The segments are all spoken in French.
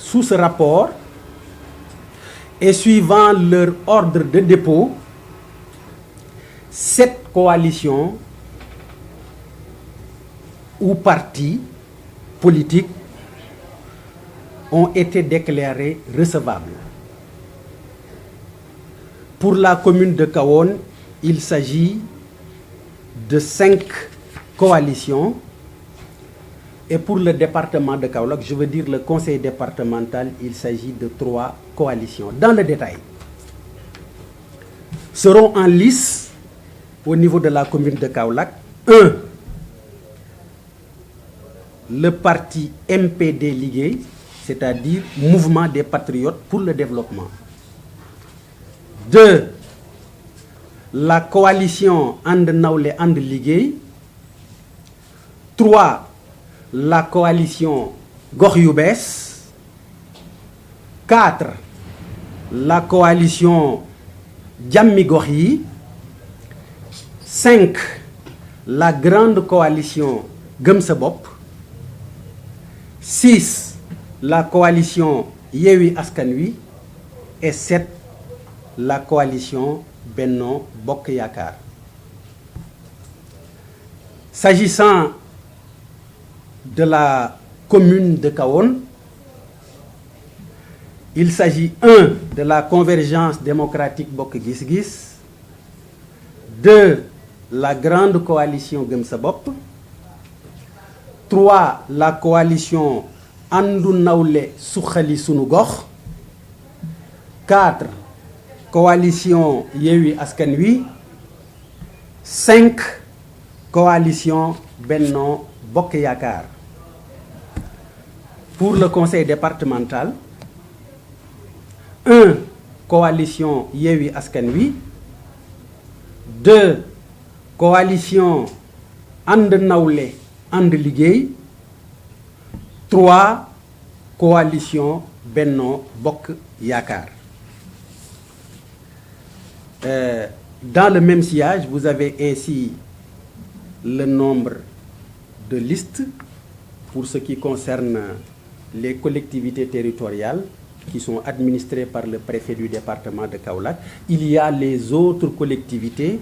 sous ce rapport et suivant leur ordre de dépôt, 7 coalitions ou partis politiques ont été déclarés recevables. Pour la commune de Kahone, il s'agit de 5 coalitions. Et pour le département de Kaolack, je veux dire le conseil départemental, il s'agit de 3 coalitions. Dans le détail, seront en lice au niveau de la commune de Kaolack 1. Le parti MPD Liguey, c'est-à-dire Mouvement des Patriotes pour le Développement. 2. La coalition And Nawlé And Liguey. 3. La coalition Gox Yu Bess. 4. La coalition Jammi Gox Yi. 5. La grande coalition Gëm Sa Bopp. 6. La coalition Yewwi Askan Wi. Et 7. La coalition Benno Bokk Yakaar. S'agissant de la commune de Kahone, il s'agit 1. de la convergence démocratique Bokk Gis Gis, 2. la grande coalition Gëm Sa Bopp, 3. la coalition Andu Nawlé Suxali Sunu Gox, 4. coalition Yewwi Askan Wi, 5. coalition Benno Bokk Yakaar. Pour le conseil départemental, 1. coalition Yewwi Askan Wi, 2. coalition And Nawlé And Liguey, 3. coalition Benno Bokk Yakaar. Dans le même sillage, vous avez ainsi le nombre de listes pour ce qui concerne les collectivités territoriales qui sont administrées par le préfet du département de Kaolack. Il y a les autres collectivités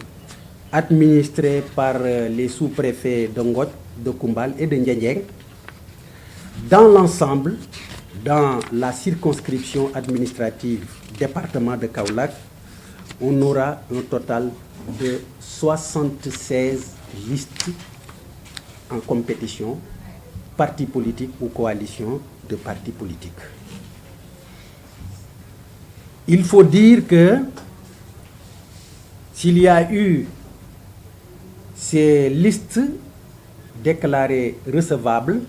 administrées par les sous-préfets de Ngothie, de Koumbal et de Ndiédiène. Dans l'ensemble, dans la circonscription administrative département de Kaolack, on aura un total de 76 listes en compétition, partis politiques ou coalitions de partis politiques. Il faut dire que s'il y a eu ces listes déclarées recevables,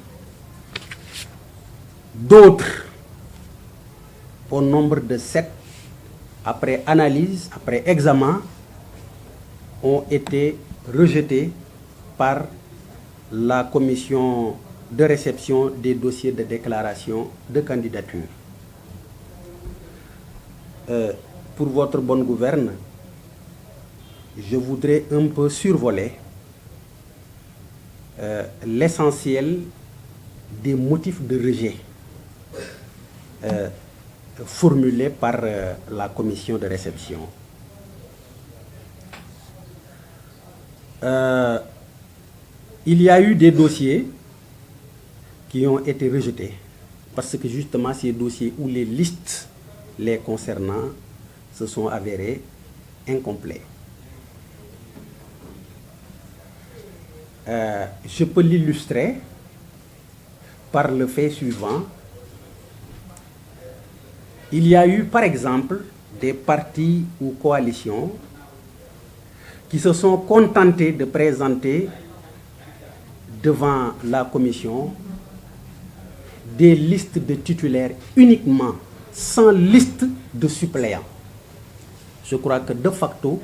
d'autres, au nombre de 7, après analyse, après examen, ont été rejetées par la commission de réception des dossiers de déclaration de candidature. Pour votre bonne gouverne, je voudrais un peu survoler l'essentiel des motifs de rejet formulés par la commission de réception. Il y a eu des dossiers qui ont été rejetés parce que justement ces dossiers ou les listes les concernant se sont avérés incomplets. Je peux l'illustrer par le fait suivant. Il y a eu par exemple des partis ou coalitions qui se sont contentés de présenter devant la commission des listes de titulaires uniquement, sans liste de suppléants. Je crois que de facto,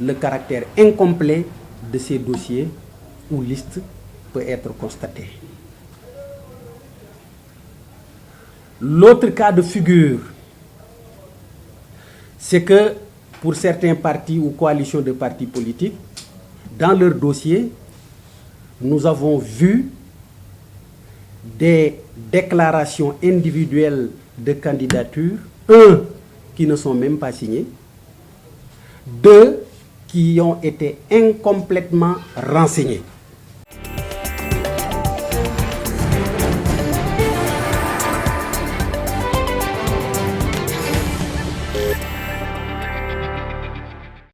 le caractère incomplet de ces dossiers ou listes peut être constaté. L'autre cas de figure, c'est que pour certains partis ou coalitions de partis politiques, dans leur dossier, nous avons vu des déclarations individuelles de candidature, 1, qui ne sont même pas signées, 2, qui ont été incomplètement renseignées.